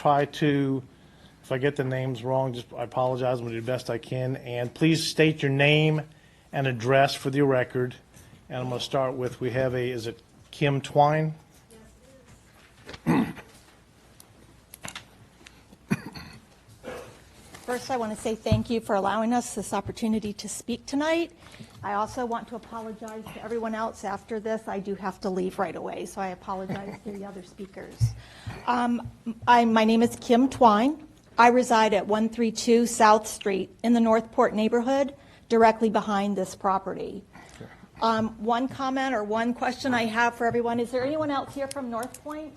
try to, if I get the names wrong, I apologize. I'm going to do the best I can. And please state your name and address for the record. And I'm going to start with, we have is it Kim Twine? First, I want to say thank you for allowing us this opportunity to speak tonight. I also want to apologize to everyone else after this. I do have to leave right away, so I apologize to the other speakers. My name is Kim Twine. I reside at 132 South Street in the Northport neighborhood, directly behind this property. One comment or one question I have for everyone, is there anyone else here from North Point?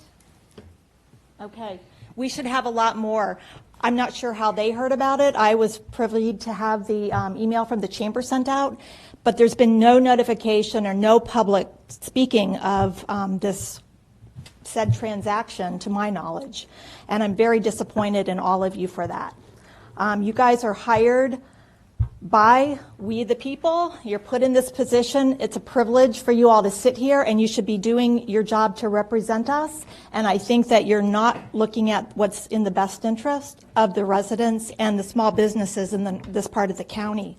Okay, we should have a lot more. I'm not sure how they heard about it. I was privileged to have the email from the chamber sent out, but there's been no notification or no public speaking of this said transaction to my knowledge, and I'm very disappointed in all of you for that. You guys are hired by we the people. You're put in this position. It's a privilege for you all to sit here, and you should be doing your job to represent us. And I think that you're not looking at what's in the best interest of the residents and the small businesses in this part of the county.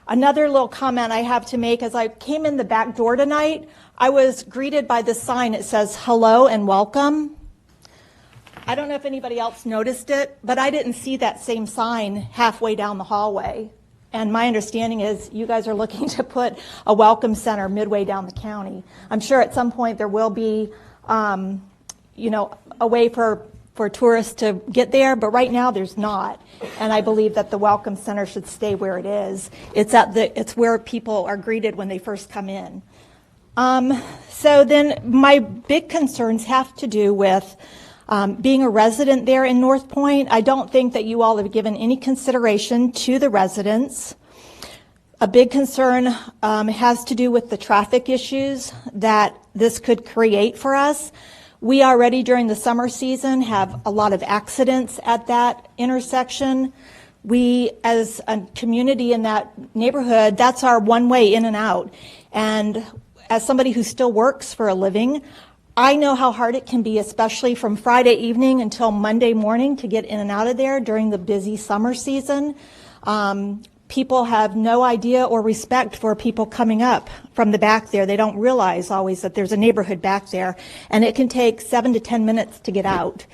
Another little comment I have to make, as I came in the back door tonight, I was greeted by this sign. It says, "Hello and welcome." I don't know if anybody else noticed it, but I didn't see that same sign halfway down the hallway. And my understanding is you guys are looking to put a welcome center midway down the county. I'm sure at some point there will be, a way for tourists to get there, but right now there's not. And I believe that the welcome center should stay where it is. It's where people are greeted when they first come in. So then my big concerns have to do with being a resident there in North Point. I don't think that you all have given any consideration to the residents. A big concern has to do with the traffic issues that this could create for us. We already during the summer season have a lot of accidents at that intersection. We as a community in that neighborhood, that's our one way in and out. And as somebody who still works for a living, I know how hard it can be, especially from Friday evening until Monday morning, to get in and out of there during the busy summer season. People have no idea or respect for people coming up from the back there. They don't realize always that there's a neighborhood back there, and it can take 7 to 10 minutes to get out.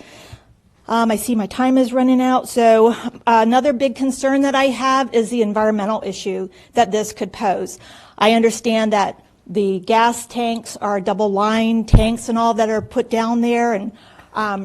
I see my time is running out. So another big concern that I have is the environmental issue that this could pose. I understand that the gas tanks are double line tanks and all that are put down there, and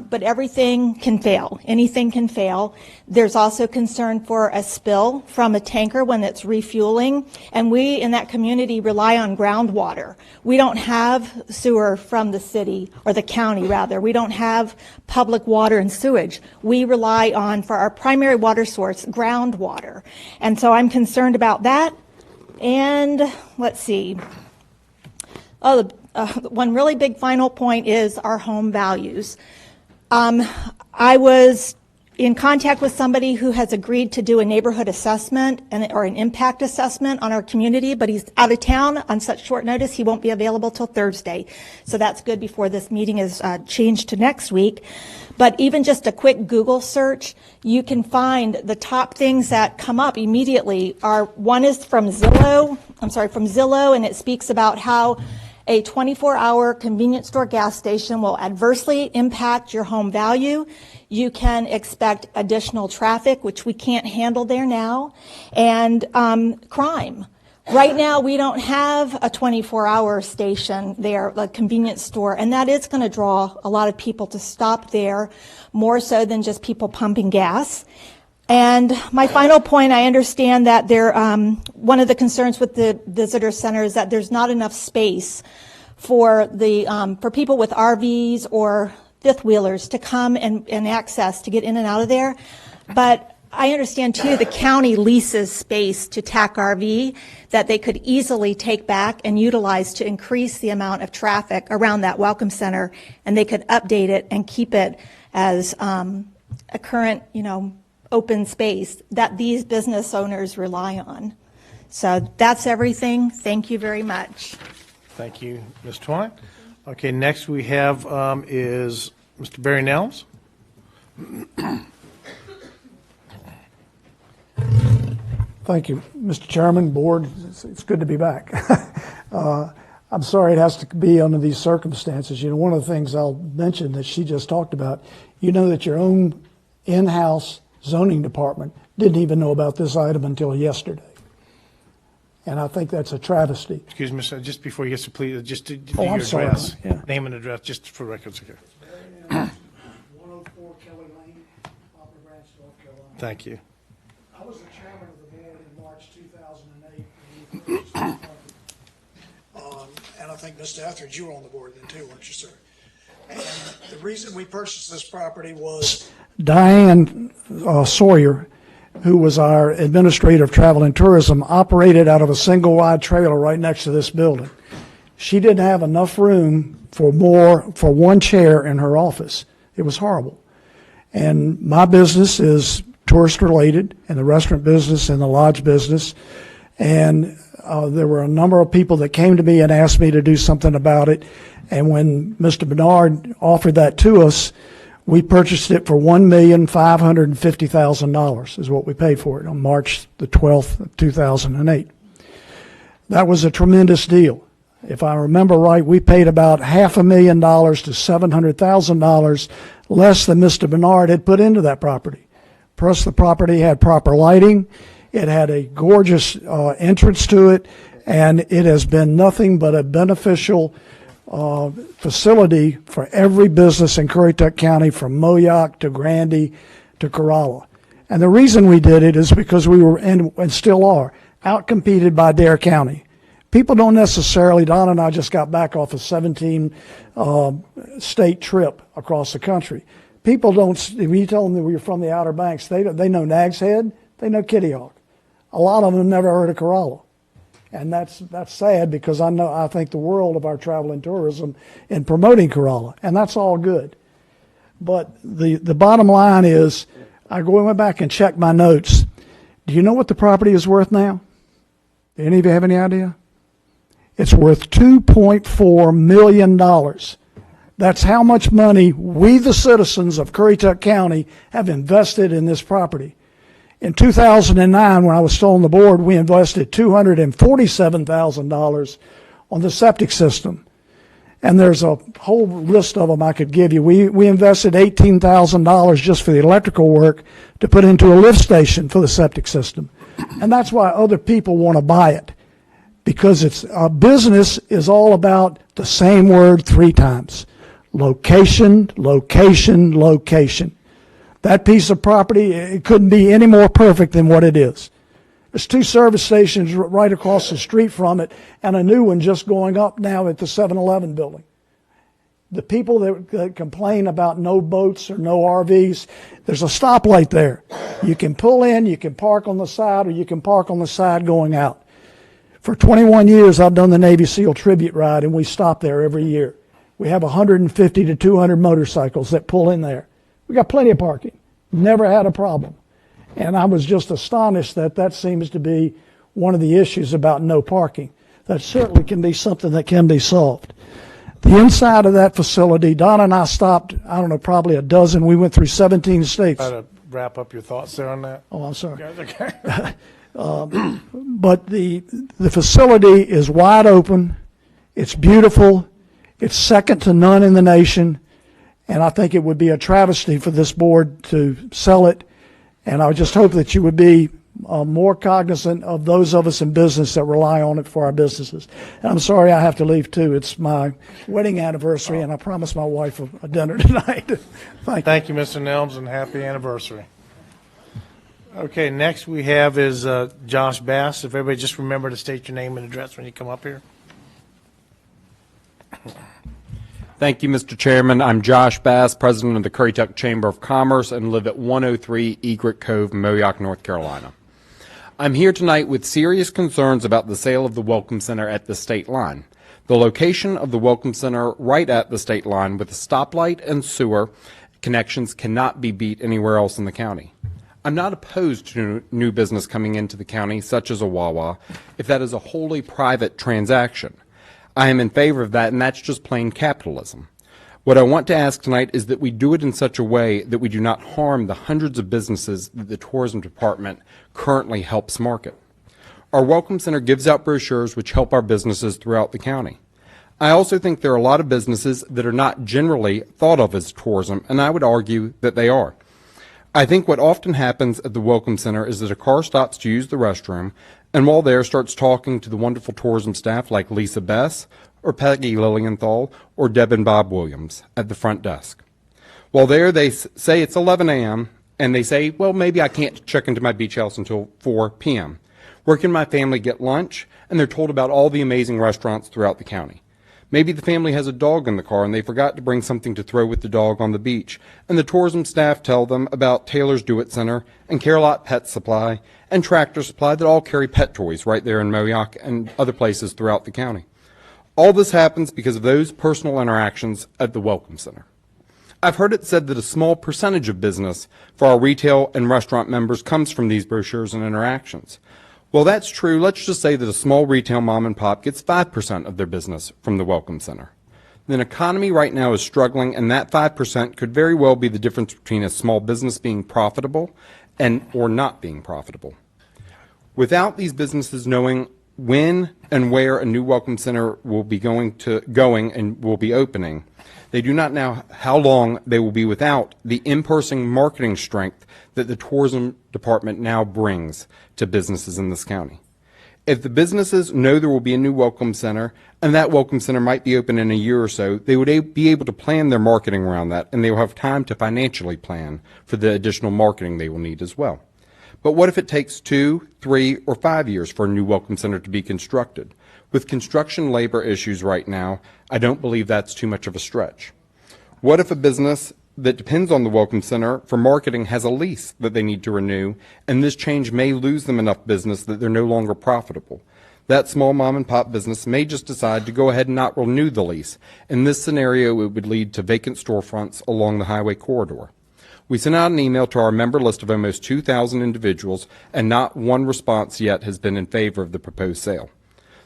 but everything can fail. Anything can fail. There's also concern for a spill from a tanker when it's refueling, and we in that community rely on groundwater. We don't have sewer from the city, or the county rather. We don't have public water and sewage. We rely on, for our primary water source, groundwater. And so I'm concerned about that. And let's see. One really big final point is our home values. I was in contact with somebody who has agreed to do a neighborhood assessment or an impact assessment on our community, but he's out of town on such short notice he won't be available till Thursday. So that's good before this meeting is changed to next week. But even just a quick Google search, you can find the top things that come up immediately one is from Zillow, and it speaks about how a 24-hour convenience store gas station will adversely impact your home value. You can expect additional traffic, which we can't handle there now, and crime. Right now, we don't have a 24-hour station there, a convenience store, and that is going to draw a lot of people to stop there, more so than just people pumping gas. And my final point, I understand that one of the concerns with the visitor center is that there's not enough space for people with RVs or fifth wheelers to come and access to get in and out of there. But I understand too, the county leases space to TAC RV that they could easily take back and utilize to increase the amount of traffic around that welcome center, and they could update it and keep it as a current, open space that these business owners rely on. So that's everything. Thank you very much. Thank you, Ms. Twine. Okay, next we have is Mr. Barry Nelms. Thank you, Mr. Chairman, Board. It's good to be back. I'm sorry it has to be under these circumstances. You know, one of the things I'll mention that she just talked about, you know that your own in-house zoning department didn't even know about this item until yesterday. And I think that's a travesty. Excuse me, sir, just before you get to please, just to do Oh, your I'm sorry. address. Yeah. Name and address, just for records. Okay. 104 Kelly Lane, Poplar Branch, North Carolina. Thank you. I was the chairman of the board in March 2008. When we purchased this property. And I think, Mr. Etheridge, you were on the board then too, weren't you, sir? And the reason we purchased this property was Diane Sawyer, who was our administrator of travel and tourism, operated out of a single wide trailer right next to this building. She didn't have enough room for one chair in her office. It was horrible. And my business is tourist related, and the restaurant business and the lodge business. And there were a number of people that came to me and asked me to do something about it. And when Mr. Bernard offered that to us, we purchased it for $1,550,000 is what we paid for it on March the 12th of 2008. That was a tremendous deal. If I remember right, we paid about $500,000 to $700,000 less than Mr. Bernard had put into that property. Plus, the property had proper lighting. It had a gorgeous entrance to it, and it has been nothing but a beneficial facility for every business in Currituck County, from Moyock to Grandy to Corolla. And the reason we did it is because we were, and still are, outcompeted by Dare County. People don't necessarily, Don and I just got back off a 17-state trip across the country. People don't, when you tell them that we're from the Outer Banks, they know Nag's Head, they know Kitty Hawk. A lot of them have never heard of Corolla. And that's sad, because I think the world of our travel and tourism in promoting Corolla, and that's all good. But the bottom line is, I went back and checked my notes. Do you know what the property is worth now? Do any of you have any idea? It's worth $2.4 million. That's how much money we, the citizens of Currituck County, have invested in this property. In 2009, when I was still on the board, we invested $247,000 on the septic system. And there's a whole list of them I could give you. We invested $18,000 just for the electrical work to put into a lift station for the septic system. And that's why other people want to buy it, because it's business is all about the same word 3 times. Location, location, location. That piece of property, it couldn't be any more perfect than what it is. There's 2 service stations right across the street from it, and a new one just going up now at the 7-Eleven building. The people that complain about no boats or no RVs, there's a stoplight there. You can pull in, you can park on the side, or you can park on the side going out. For 21 years, I've done the Navy SEAL tribute ride, and we stop there every year. We have 150 to 200 motorcycles that pull in there. We got plenty of parking. Never had a problem. And I was just astonished that seems to be one of the issues about no parking. That certainly can be something that can be solved. The inside of that facility, Don and I stopped, I don't know, probably a dozen. We went through 17 states. Try to wrap up your thoughts there on that. Oh, I'm sorry. Okay. But the facility is wide open. It's beautiful. It's second to none in the nation. And I think it would be a travesty for this board to sell it. And I just hope that you would be more cognizant of those of us in business that rely on it for our businesses. And I'm sorry I have to leave too. It's my wedding anniversary, and I promised my wife a dinner tonight. Thank you, Mr. Nelms, and happy anniversary. Okay, next we have is Josh Bass. If everybody just remember to state your name and address when you come up here. Thank you, Mr. Chairman. I'm Josh Bass, president of the Currituck Chamber of Commerce, and live at 103 Egret Cove, Moyock, North Carolina. I'm here tonight with serious concerns about the sale of the Welcome Center at the state line. The location of the Welcome Center right at the state line with a stoplight and sewer connections cannot be beat anywhere else in the county. I'm not opposed to new business coming into the county, such as a Wawa, if that is a wholly private transaction. I am in favor of that, and that's just plain capitalism. What I want to ask tonight is that we do it in such a way that we do not harm the hundreds of businesses that the tourism department currently helps market. Our Welcome Center gives out brochures which help our businesses throughout the county. I also think there are a lot of businesses that are not generally thought of as tourism, and I would argue that they are. I think what often happens at the Welcome Center is that a car stops to use the restroom, and while there starts talking to the wonderful tourism staff like Lisa Bess or Peggy Lilienthal or Deb and Bob Williams at the front desk. While there, they say it's 11 a.m., and they say, well, maybe I can't check into my beach house until 4 p.m. Where can my family get lunch? And they're told about all the amazing restaurants throughout the county. Maybe the family has a dog in the car and they forgot to bring something to throw with the dog on the beach, and the tourism staff tell them about Taylor's Do-It Center and Carolot Pet Supply and Tractor Supply that all carry pet toys right there in Moyock and other places throughout the county. All this happens because of those personal interactions at the Welcome Center. I've heard it said that a small percentage of business for our retail and restaurant members comes from these brochures and interactions. Well, that's true. Let's just say that a small retail mom and pop gets 5% of their business from the Welcome Center. The economy right now is struggling, and that 5% could very well be the difference between a small business being profitable and or not being profitable. Without these businesses knowing when and where a new Welcome Center will be going and will be opening, they do not know how long they will be without the in-person marketing strength that the tourism department now brings to businesses in this county. If the businesses know there will be a new Welcome Center and that Welcome Center might be open in a year or so, they would be able to plan their marketing around that, and they will have time to financially plan for the additional marketing they will need as well. But what if it takes 2, 3, or 5 years for a new Welcome Center to be constructed? With construction labor issues right now, I don't believe that's too much of a stretch. What if a business that depends on the Welcome Center for marketing has a lease that they need to renew, and this change may lose them enough business that they're no longer profitable? That small mom and pop business may just decide to go ahead and not renew the lease. In this scenario, it would lead to vacant storefronts along the highway corridor. We sent out an email to our member list of almost 2,000 individuals, and not one response yet has been in favor of the proposed sale.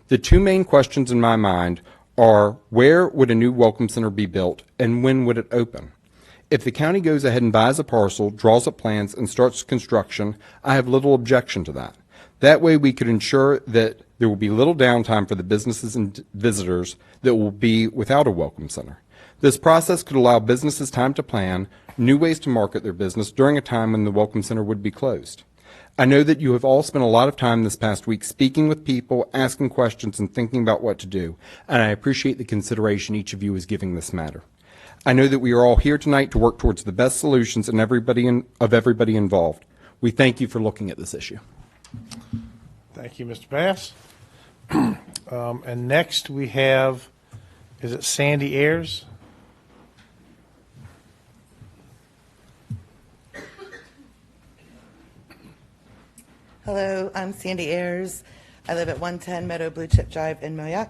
The two main questions in my mind are, where would a new Welcome Center be built, and when would it open? If the county goes ahead and buys a parcel, draws up plans, and starts construction, I have little objection to that. That way we could ensure that there will be little downtime for the businesses and visitors that will be without a Welcome Center. This process could allow businesses time to plan new ways to market their business during a time when the Welcome Center would be closed. I know that you have all spent a lot of time this past week speaking with people, asking questions, and thinking about what to do, and I appreciate the consideration each of you is giving this matter. I know that we are all here tonight to work towards the best solutions of everybody involved. We thank you for looking at this issue. Thank you, Mr. Bass. And next we have, is it Sandy Ayers? Hello, I'm Sandy Ayers. I live at 110 Meadow Blue Chip Drive in Moyock.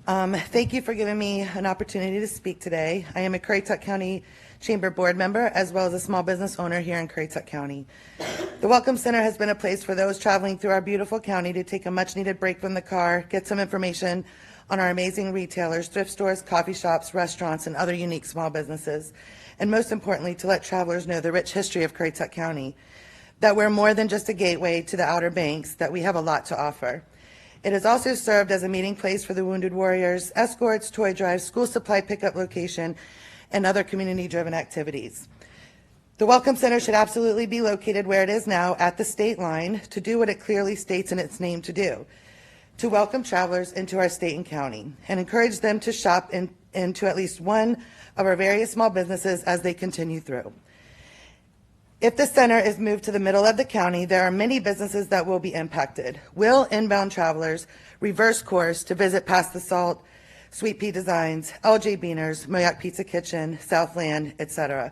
Thank you for giving me an opportunity to speak today. I am a Currituck County Chamber Board member as well as a small business owner here in Currituck County. The Welcome Center has been a place for those traveling through our beautiful county to take a much needed break from the car, get some information on our amazing retailers, thrift stores, coffee shops, restaurants, and other unique small businesses, and most importantly, to let travelers know the rich history of Currituck County, that we're more than just a gateway to the Outer Banks, that we have a lot to offer. It has also served as a meeting place for the wounded warriors, escorts, toy drives, school supply pickup location, and other community-driven activities. The Welcome Center should absolutely be located where it is now, at the state line, to do what it clearly states in its name to do, to welcome travelers into our state and county, and encourage them to shop into at least one of our various small businesses as they continue through. If the center is moved to the middle of the county, there are many businesses that will be impacted. Will inbound travelers reverse course to visit Past the Salt, Sweet Pea Designs, LJ Beaners, Moyock Pizza Kitchen, Southland, etc.,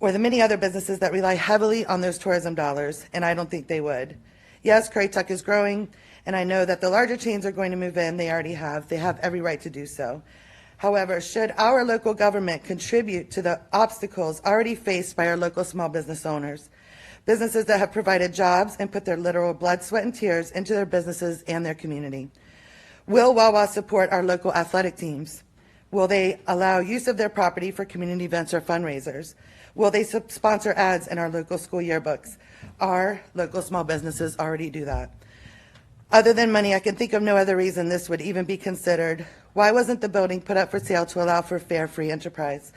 or the many other businesses that rely heavily on those tourism dollars? And I don't think they would. Yes, Currituck is growing, and I know that the larger chains are going to move in. They already have. They have every right to do so. However, should our local government contribute to the obstacles already faced by our local small business owners, businesses that have provided jobs and put their literal blood, sweat, and tears into their businesses and their community? Will Wawa support our local athletic teams, Will they allow use of their property for community events or fundraisers? Will they sponsor ads in our local school yearbooks? Our local small businesses already do that. Other than money, I can think of no other reason this would even be considered. Why wasn't the building put up for sale to allow for fair, free enterprise?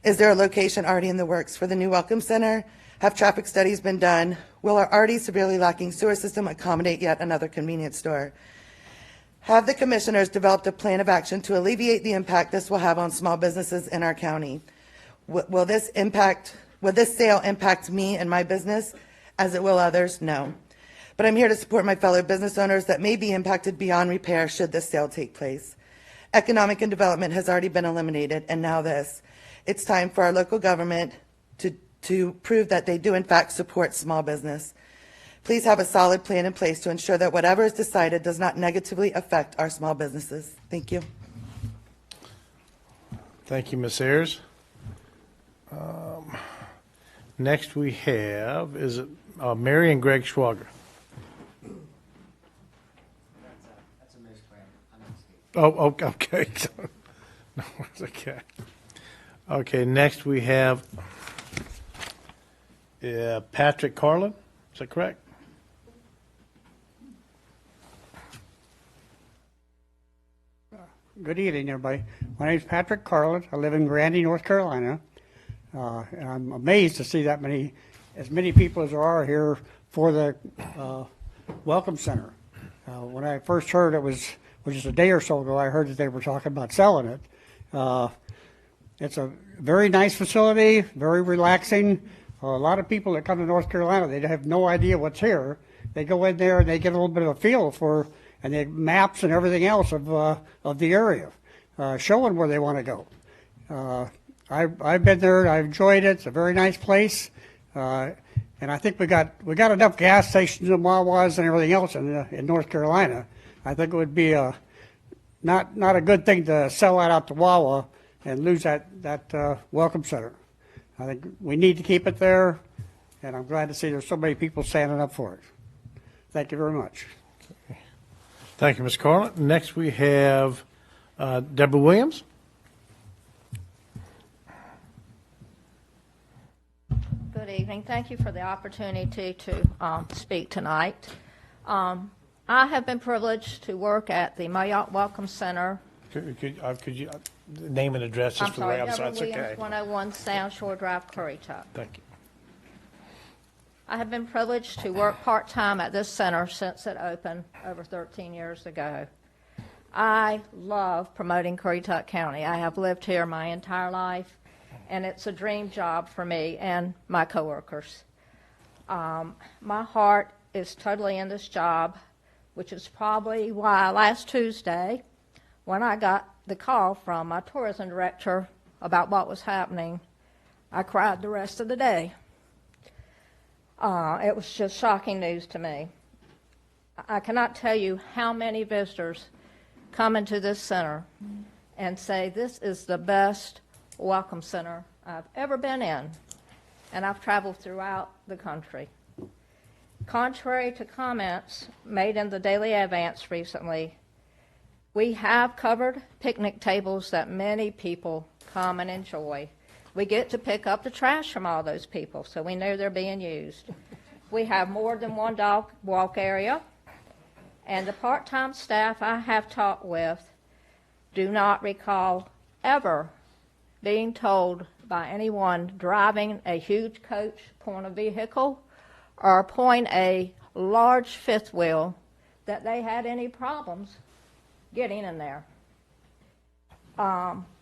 Is there a location already in the works for the new Welcome Center? Have traffic studies been done? Will our already severely lacking sewer system accommodate yet another convenience store? Have the commissioners developed a plan of action to alleviate the impact this will have on small businesses in our county? Will this sale impact me and my business as it will others? No. But I'm here to support my fellow business owners that may be impacted beyond repair should this sale take place. Economic and development has already been eliminated, and now this. It's time for our local government to prove that they do in fact support small business. Please have a solid plan in place to ensure that whatever is decided does not negatively affect our small businesses. Thank you. Thank you, Ms. Ayers. Next we have, is it Mary and Greg Schwager? That's a misprint. I'm mistaken. Oh, okay. No, it's okay. Okay, next we have Patrick Carlin. Is that correct? Good evening, everybody. My name is Patrick Carlin. I live in Grandy, North Carolina. And I'm amazed to see as many people as there are here for the Welcome Center. When I first heard which is a day or so ago, I heard that they were talking about selling it. It's a very nice facility, very relaxing. A lot of people that come to North Carolina, they have no idea what's here. They go in there and they get a little bit of a feel for, and they maps and everything else of the area, showing where they want to go. I've been there and I've enjoyed it. It's a very nice place, and I think we got enough gas stations and Wawas and everything else in North Carolina. I think it would be not a good thing to sell that out to Wawa and lose that Welcome Center. I think we need to keep it there, and I'm glad to see there's so many people standing up for it. Thank you very much. Thank you, Ms. Carlin. Next we have Deborah Williams. Good evening. Thank you for the opportunity to speak tonight. I have been privileged to work at the Moyock Welcome Center. Could you name and address just for the Deborah website? It's Williams, okay. 101 Sound Shore Drive, Currituck. Thank you. I have been privileged to work part-time at this center since it opened over 13 years ago. I love promoting Currituck County. I have lived here my entire life, and it's a dream job for me and my coworkers. My heart is totally in this job, which is probably why last Tuesday, when I got the call from my tourism director about what was happening, I cried the rest of the day. It was just shocking news to me. I cannot tell you how many visitors come into this center and say, this is the best welcome center I've ever been in, and I've traveled throughout the country. Contrary to comments made in the Daily Advance recently, we have covered picnic tables that many people come and enjoy. We get to pick up the trash from all those people, so we know they're being used. We have more than one dog walk area, and the part-time staff I have talked with do not recall ever being told by anyone driving a huge coach, pulling a vehicle, or pulling a large fifth wheel that they had any problems getting in there.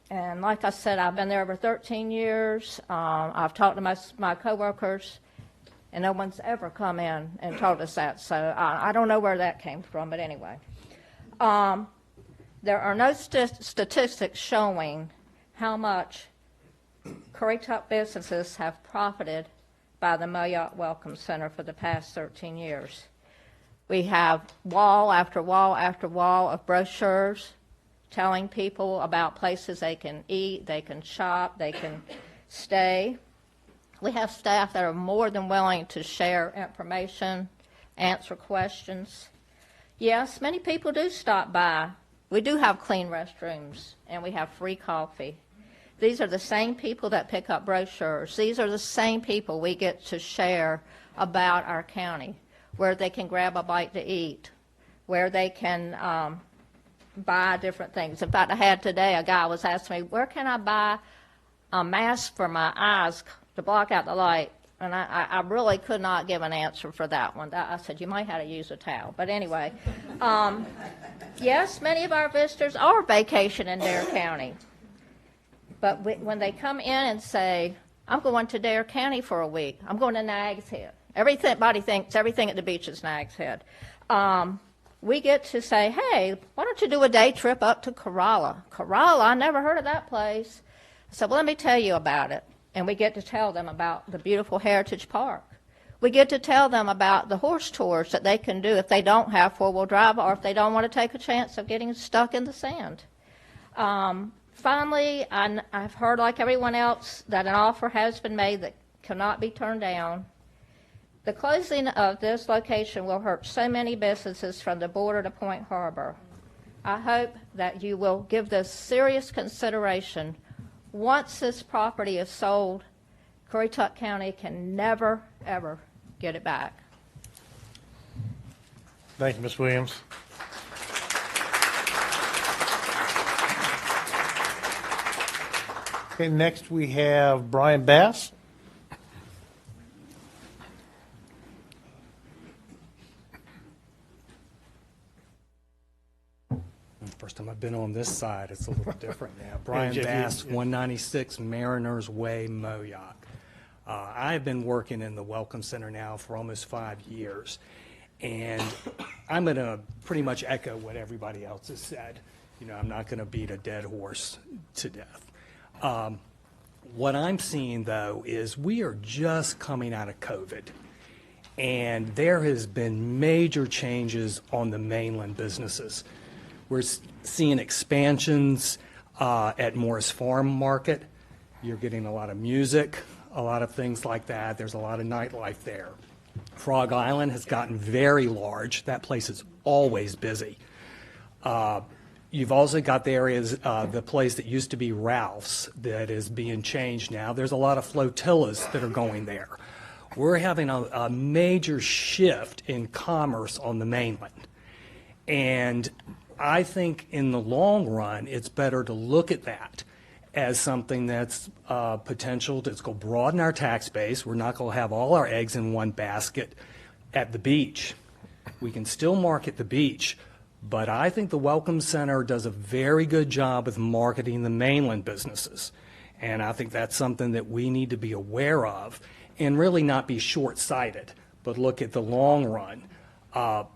And like I said, I've been there over 13 years. I've talked to my coworkers, and no one's ever come in and told us that. So I don't know where that came from, but anyway. There are no statistics showing how much Currituck businesses have profited by the Moyock Welcome Center for the past 13 years. We have wall after wall after wall of brochures telling people about places they can eat, they can shop, they can stay. We have staff that are more than willing to share information, answer questions. Yes, many people do stop by We do have clean restrooms, and we have free coffee. These are the same people that pick up brochures. These are the same people we get to share about our county, where they can grab a bite to eat, where they can buy different things. In fact, I had today, a guy was asking me, where can I buy a mask for my eyes to block out the light? And I really could not give an answer for that one. I said, you might have to use a towel. But anyway, yes, many of our visitors are vacationing in Dare County. But when they come in and say, I'm going to Dare County for a week, I'm going to Nags Head. Everybody thinks everything at the beach is Nags Head. We get to say, hey, why don't you do a day trip up to Corolla? Corolla, I never heard of that place. I said, well, let me tell you about it. And we get to tell them about the beautiful Heritage Park. We get to tell them about the horse tours that they can do if they don't have four-wheel drive or if they don't want to take a chance of getting stuck in the sand. Finally, I've heard, like everyone else, that an offer has been made that cannot be turned down. The closing of this location will hurt so many businesses from the border to Point Harbor. I hope that you will give this serious consideration. Once this property is sold, Currituck County can never, ever get it back. Thank you, Ms. Williams. Okay, next we have Brian Bass. First time I've been on this side, it's a little different now. Brian Jeff, Bass, 196 Mariners Way, Moyock. I have been working in the Welcome Center now for almost 5 years, and I'm going to pretty much echo what everybody else has said. You know, I'm not going to beat a dead horse to death. What I'm seeing, though, is we are just coming out of COVID, and there has been major changes on the mainland businesses. We're seeing expansions at Morris Farm Market. You're getting a lot of music, a lot of things like that. There's a lot of nightlife there. Frog Island has gotten very large. That place is always busy. You've also got the areas, the place that used to be Ralph's that is being changed now. There's a lot of flotillas that are going there. We're having a major shift in commerce on the mainland. And I think in the long run, it's better to look at that as something that's potential that's going to broaden our tax base. We're not going to have all our eggs in one basket at the beach. We can still market the beach, but I think the Welcome Center does a very good job with marketing the mainland businesses. And I think that's something that we need to be aware of and really not be short-sighted, but look at the long run.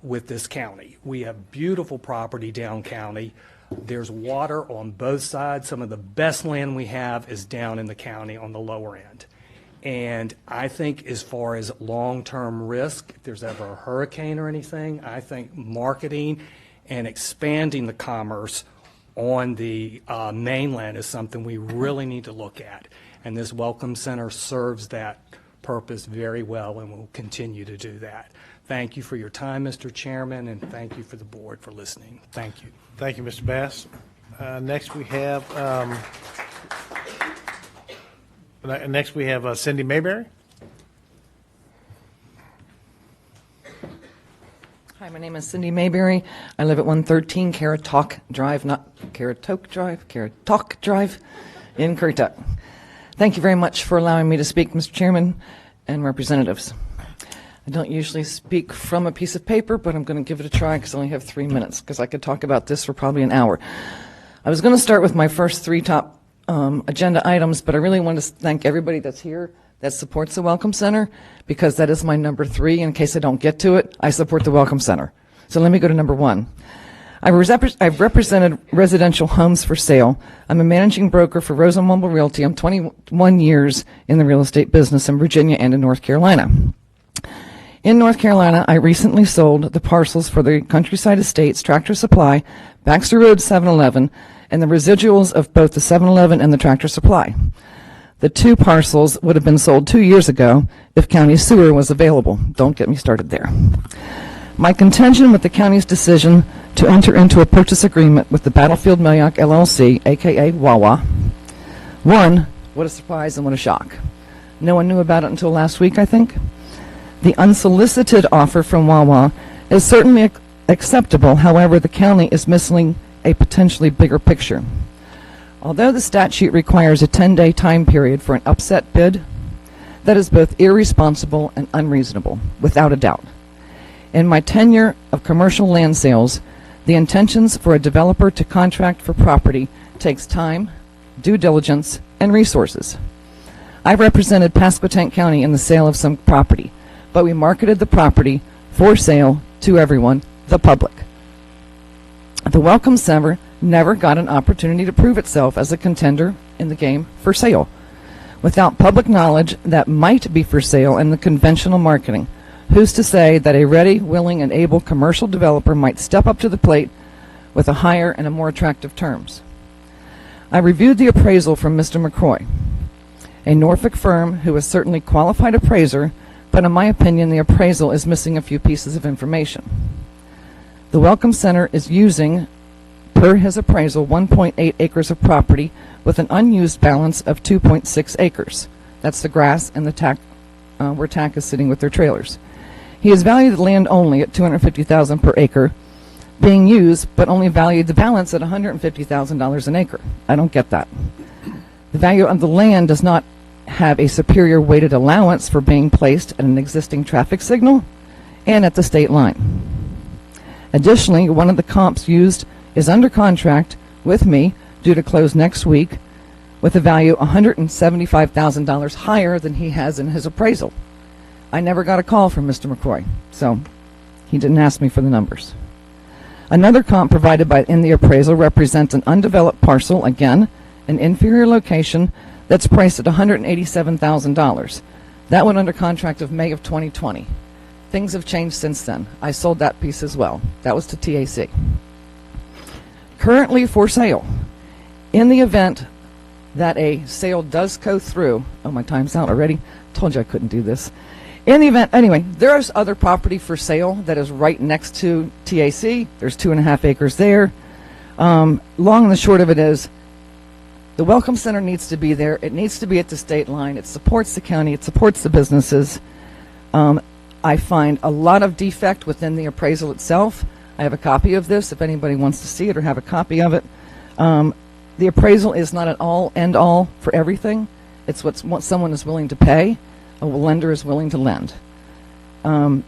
With this county. We have beautiful property down county. There's water on both sides. Some of the best land we have is down in the county on the lower end. And I think as far as long-term risk, if there's ever a hurricane or anything, I think marketing and expanding the commerce on the mainland is something we really need to look at. And this Welcome Center serves that purpose very well and will continue to do that. Thank you for your time, Mr. Chairman, and thank you for the board for listening. Thank you. Thank you, Mr. Bass. Next we have Cindy Mayberry. Hi, my name is Cindy Mayberry. I live at 113 Caratoke Drive, not Caratoke Drive, Caratoke Drive in Currituck. Thank you very much for allowing me to speak, Mr. Chairman and representatives. I don't usually speak from a piece of paper, but I'm going to give it a try because I only have 3 minutes because I could talk about this for probably an hour. I was going to start with my first three top agenda items, but I really want to thank everybody that's here that supports the Welcome Center because that is my number 3. In case I don't get to it, I support the Welcome Center. So let me go to number 1. I've represented residential homes for sale. I'm a managing broker for Rose & Mumble Realty. I'm 21 years in the real estate business in Virginia and in North Carolina. In North Carolina, I recently sold the parcels for the Countryside Estates, Tractor Supply, Baxter Road 7-Eleven, and the residuals of both the 7-Eleven and the Tractor Supply. The 2 parcels would have been sold 2 years ago if county sewer was available. Don't get me started there. My contention with the county's decision to enter into a purchase agreement with the Battlefield Moyock LLC, aka Wawa. One, what a surprise and what a shock. No one knew about it until last week, I think. The unsolicited offer from Wawa is certainly acceptable. However, the county is missing a potentially bigger picture. Although the statute requires a 10-day time period for an upset bid, that is both irresponsible and unreasonable, without a doubt. In my tenure of commercial land sales, the intentions for a developer to contract for property takes time, due diligence, and resources. I represented Pasquotank County in the sale of some property, but we marketed the property for sale to everyone, the public. The Welcome Center never got an opportunity to prove itself as a contender in the game for sale. Without public knowledge that might be for sale in the conventional marketing, who's to say that a ready, willing, and able commercial developer might step up to the plate with a higher and a more attractive terms? I reviewed the appraisal from Mr. McCroy, a Norfolk firm who is certainly qualified appraiser, but in my opinion, the appraisal is missing a few pieces of information. The Welcome Center is using, per his appraisal, 1.8 acres of property with an unused balance of 2.6 acres. That's the grass and the tack, where tack is sitting with their trailers. He has valued the land only at $250,000 per acre being used, but only valued the balance at $150,000 an acre. I don't get that. The value of the land does not have a superior weighted allowance for being placed at an existing traffic signal and at the state line. Additionally, one of the comps used is under contract with me, due to close next week, with a value $175,000 higher than he has in his appraisal. I never got a call from Mr. McCroy, so he didn't ask me for the numbers. Another comp provided in the appraisal represents an undeveloped parcel, again, an inferior location that's priced at $187,000. That went under contract of May of 2020. Things have changed since then. I sold that piece as well. That was to TAC. Currently for sale. In the event that a sale does go through, oh, my time's out already. Told you I couldn't do this. In the event, anyway, there is other property for sale that is right next to TAC. There's 2.5 acres there. Long and the short of it is, the Welcome Center needs to be there. It needs to be at the state line. It supports the county. It supports the businesses. I find a lot of defect within the appraisal itself. I have a copy of this if anybody wants to see it or have a copy of it. The appraisal is not an all end all for everything. It's what someone is willing to pay, a lender is willing to lend. The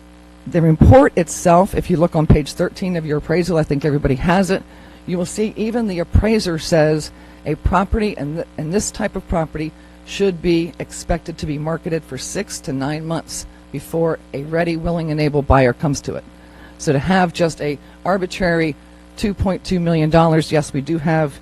report itself, if you look on page 13 of your appraisal, I think everybody has it, you will see even the appraiser says a property and this type of property should be expected to be marketed for 6 to 9 months before a ready, willing, and able buyer comes to it. So to have just a arbitrary $2.2 million, yes, we do have,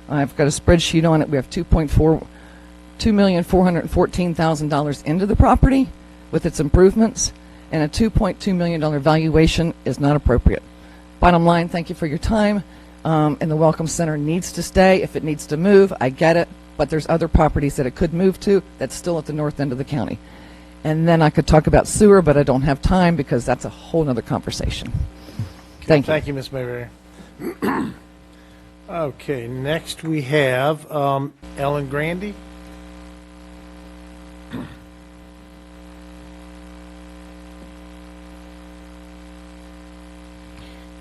I've got a spreadsheet on it, we have $2,414,000 into the property with its improvements, and a $2.2 million valuation is not appropriate. Bottom line, thank you for your time, and the Welcome Center needs to stay. If it needs to move, I get it, but there's other properties that it could move to that's still at the north end of the county. And then I could talk about sewer, but I don't have time because that's a whole other conversation. Thank you. Thank you, Ms. Mayberry. Okay, next we have Ellen Grandy.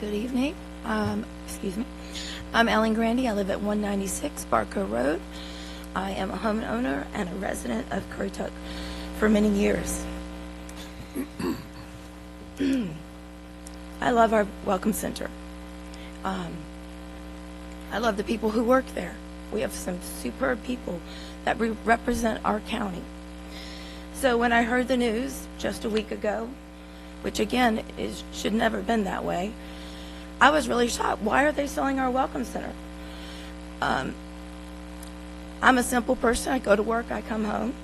Good evening. Excuse me. I'm Ellen Grandy. I live at 196 Barco Road. I am a homeowner and a resident of Currituck for many years. I love our Welcome Center. I love the people who work there. We have some superb people that represent our county. So when I heard the news just a week ago, which again should never have been that way, I was really shocked. Why are they selling our Welcome Center? I'm a simple person. I go to work, I come home.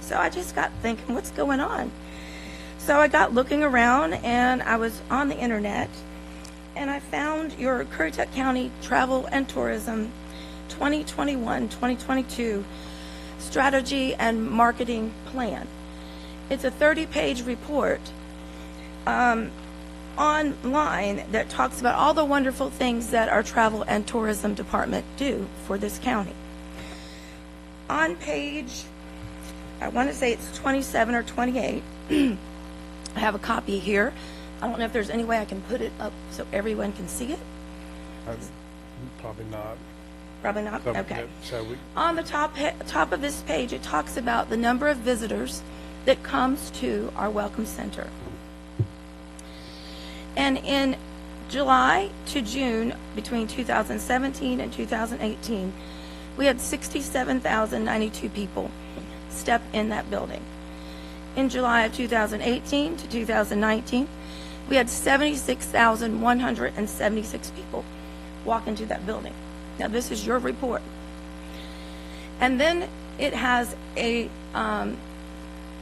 So I just got thinking, what's going on? So I got looking around, and I was on the internet, and I found your Currituck County Travel and Tourism 2021-2022 Strategy and Marketing Plan. It's a 30-page report. online that talks about all the wonderful things that our travel and tourism department do for this county. On page, I want to say it's 27 or 28, I have a copy here. I don't know if there's any way I can put it up so everyone can see it. Probably not. Probably not? So- Okay. So we, On the top of this page, it talks about the number of visitors that comes to our Welcome Center. And in July to June, between 2017 and 2018, we had 67,092 people step in that building. In July of 2018 to 2019, we had 76,176 people walk into that building. Now, this is your report. And then it has a, in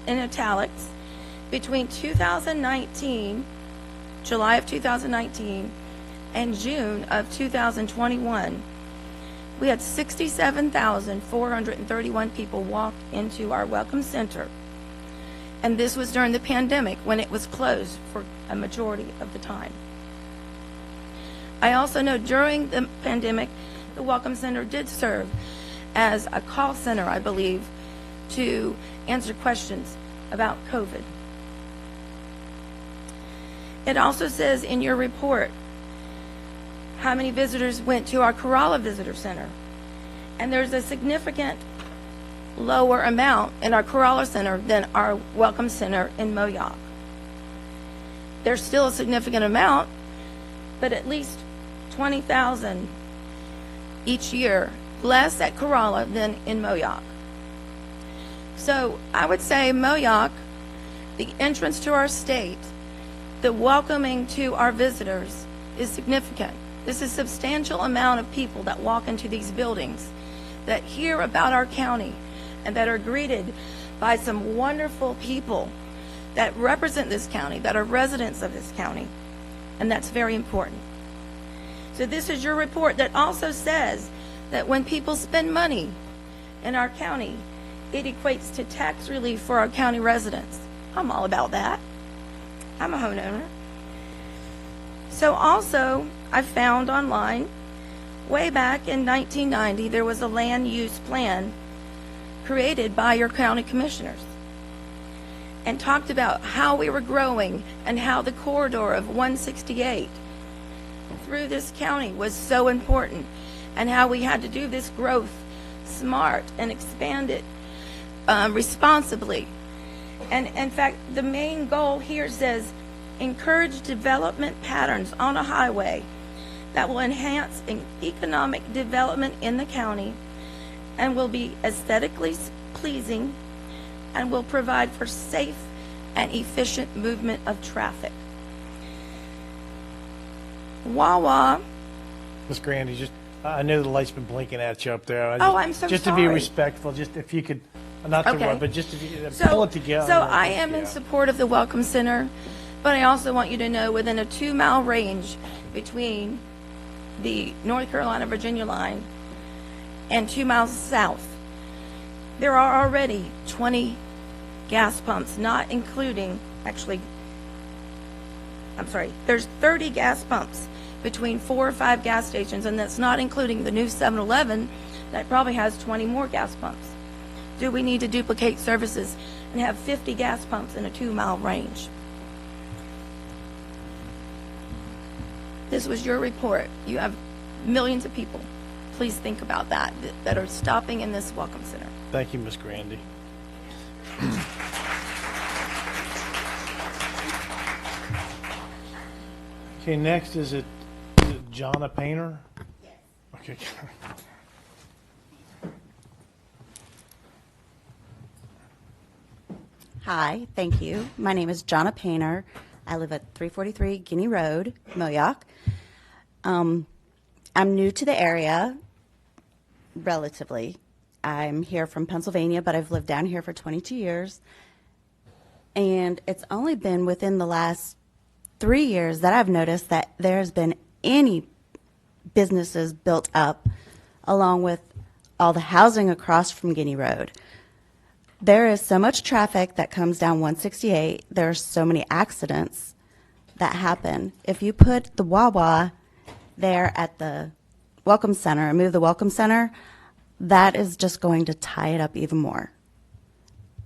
italics, between 2019, July of 2019, and June of 2021, we had 67,431 people walk into our Welcome Center. And this was during the pandemic when it was closed for a majority of the time. I also know during the pandemic, the Welcome Center did serve as a call center, I believe, to answer questions about COVID. It also says in your report how many visitors went to our Corolla Visitor Center. And there's a significant lower amount in our Corolla Center than our Welcome Center in Moyock. There's still a significant amount, but at least 20,000 each year less at Corolla than in Moyock. So I would say Moyock, the entrance to our state, the welcoming to our visitors is significant. This is a substantial amount of people that walk into these buildings, that hear about our county, and that are greeted by some wonderful people that represent this county, that are residents of this county, and that's very important. So this is your report that also says that when people spend money in our county, it equates to tax relief for our county residents. I'm all about that. I'm a homeowner. So also, I found online, way back in 1990, there was a land use plan created by your county commissioners and talked about how we were growing and how the corridor of 168 through this county was so important and how we had to do this growth smart and expand it responsibly. And in fact, the main goal here says encourage development patterns on a highway that will enhance economic development in the county and will be aesthetically pleasing and will provide for safe and efficient movement of traffic. Wawa. Ms. Grandy, just, I know the light's been blinking at you up there. I'm so Just to be sorry. respectful, just if you could, not to Okay. run, but just if you could pull it together. So I am in Yeah. support of the Welcome Center, but I also want you to know within a 2-mile range between the North Carolina-Virginia line and 2 miles south, there are already 20 gas pumps, not including, actually, I'm sorry, there's 30 gas pumps between 4 or 5 gas stations, and that's not including the new 7-Eleven that probably has 20 more gas pumps. Do we need to duplicate services and have 50 gas pumps in a 2-mile range? This was your report. You have millions of people. Please think about that are stopping in this Welcome Center. Thank you, Ms. Grandy. Okay, next, is it Jonna Painter? Yes. Okay. Hi, thank you. My name is Jonna Painter. I live at 343 Guinea Road, Moyock. I'm new to the area, relatively. I'm here from Pennsylvania, but I've lived down here for 22 years. And it's only been within the last 3 years that I've noticed that there's been any businesses built up along with all the housing across from Guinea Road. There is so much traffic that comes down 168. There are so many accidents that happen. If you put the Wawa there at the Welcome Center and move the Welcome Center, that is just going to tie it up even more.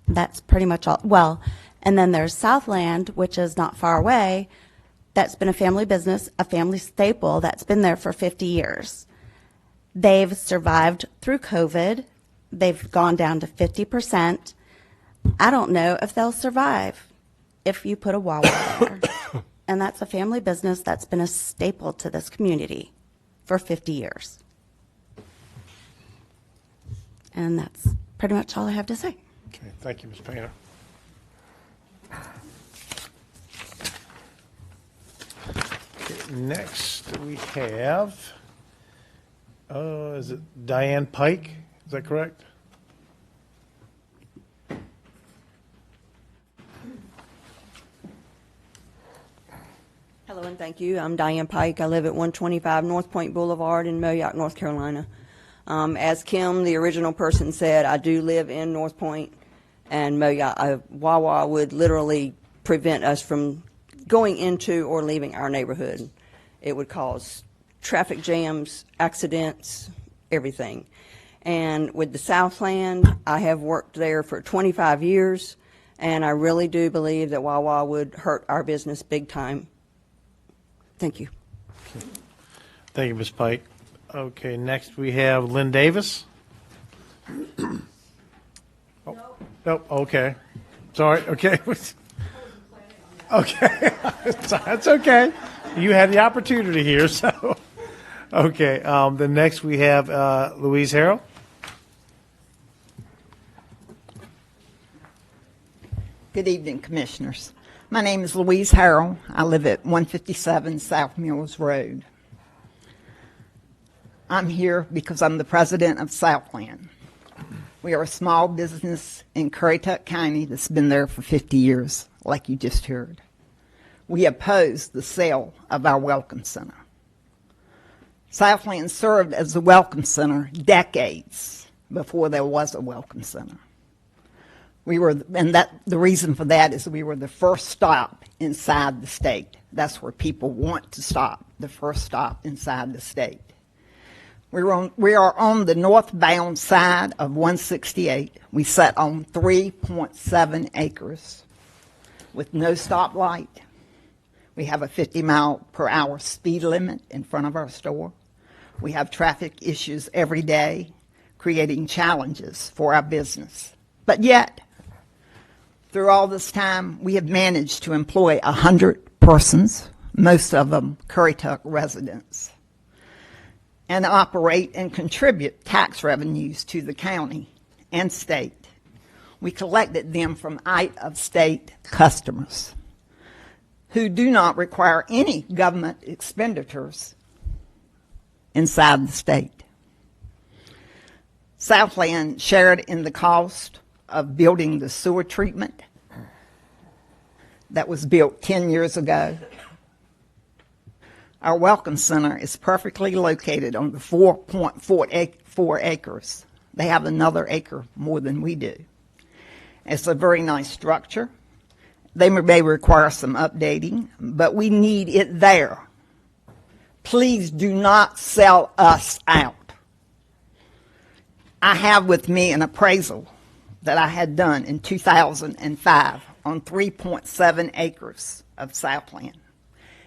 That's pretty much all. Well, and then there's Southland, which is not far away. That's been a family business, a family staple that's been there for 50 years. They've survived through COVID. They've gone down to 50%. I don't know if they'll survive if you put a Wawa there. And that's a family business that's been a staple to this community for 50 years. And that's pretty much all I have to say. Okay, thank you, Ms. Painter. Okay, next we have, is it Diane Pike? Is that correct? Hello and thank you. I'm Diane Pike. I live at 125 North Point Boulevard in Moyock, North Carolina. As Kim, the original person, said, I do live in North Point, and Moyock. Wawa would literally prevent us from going into or leaving our neighborhood. It would cause traffic jams, accidents, everything. And with the Southland, I have worked there for 25 years, and I really do believe that Wawa would hurt our business big time. Thank you. Thank you, Ms. Pike. Okay, next we have Lynn Davis. Oh, nope, okay. Sorry, okay. Okay, that's okay. You had the opportunity here, so. Okay, then next we have Louise Harrell. Good evening, Commissioners. My name is Louise Harrell. I live at 157 South Mills Road. I'm here because I'm the president of Southland. We are a small business in Currituck County that's been there for 50 years, like you just heard. We oppose the sale of our Welcome Center. Southland served as a Welcome Center decades before there was a Welcome Center. The reason for that is we were the first stop inside the state. That's where people want to stop, the first stop inside the state. We are on the northbound side of 168. We sat on 3.7 acres with no stoplight. We have a 50-mile-per-hour speed limit in front of our store. We have traffic issues every day, creating challenges for our business. But yet, through all this time, we have managed to employ 100 persons, most of them Currituck residents, and operate and contribute tax revenues to the county and state. We collected them from out-of-state customers who do not require any government expenditures inside the state. Southland shared in the cost of building the sewer treatment that was built 10 years ago. Our Welcome Center is perfectly located on the 4.4 acres. They have another acre more than we do. It's a very nice structure. They may require some updating, but we need it there. Please do not sell us out. I have with me an appraisal that I had done in 2005 on 3.7 acres of Southland.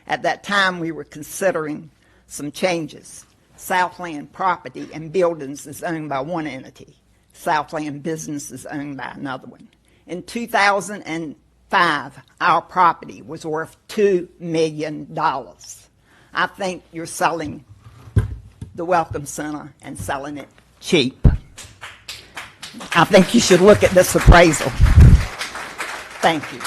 At that time, we were considering some changes. Southland Property and Buildings is owned by one entity. Southland Business is owned by another one. In 2005, our property was worth $2 million. I think you're selling the Welcome Center and selling it cheap. I think you should look at this appraisal. Thank you.